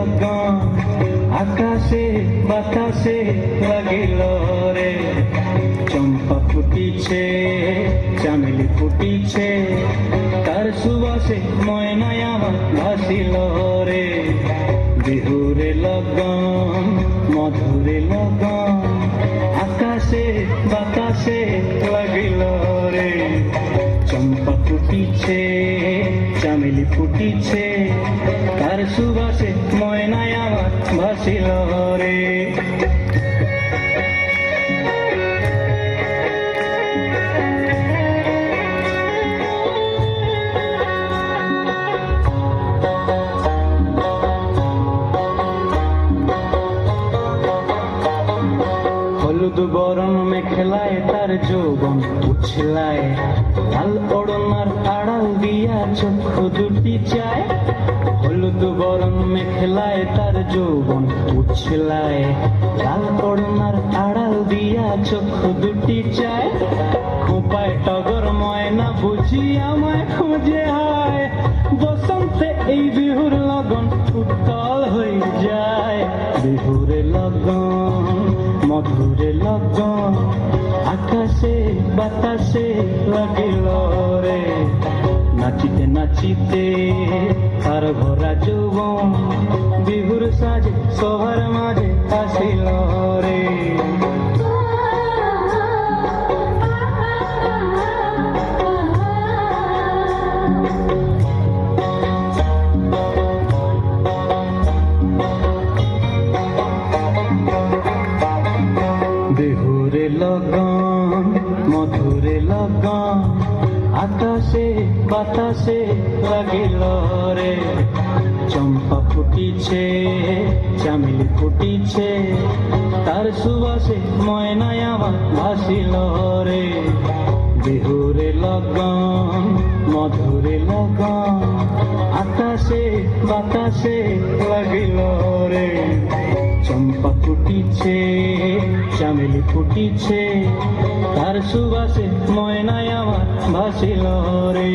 লগন আকাশে বাতাসে লাগিল রে চম্পা ফুটিছে চামেলি ফুটিছে তার সুবাসে ময়নায় আমার ভাসিল রে বিহুরে লগন মধুরে লগন আকাশে বাতাসে লাগিল রে চম্পা ফুটিছে চামেলি ফুটিছে তার সুবাসে ময়নায় আমার ভাসিল রে হলুদ বরণ মেখলায় তার যৌবন উছলায় লাল ওড়নার আড়াল দিয়া চক্ষু দুটি চায় হলুদ বরণ মেখলায় তার যৌবন উছলায় লাল ওড়নার আড়াল দিয়া চক্ষু দুটি চায় খোঁপায় টগর ময়না বুঝি আমায় খুঁজে হায় বসন্তে এই বিহুর লগন উত্তাল হয়ে যায় বিহুরে লগন মধুরে লগন আকাশে বাতাসে লাগিল রে নাচিতে নাচিতে তার ভরা যৌবন বিহুর সাজে সবার মাঝে আসিল রে বিহুরে লগন মধুরে লগন আকাশে বাতাসে লাগিল রে চম্পা ফুটিছে চামেলি ফুটিছে তার সুবাসে ময়নায় আমার ভাসিল রে বিহুরে লগন মধুরে লগন আকাশে বাতাসে লাগিল রে চম্পা ফুটিছে চামেলি ফুটিছে তার সুবাসে ময়নায় আমার ভাসিল রে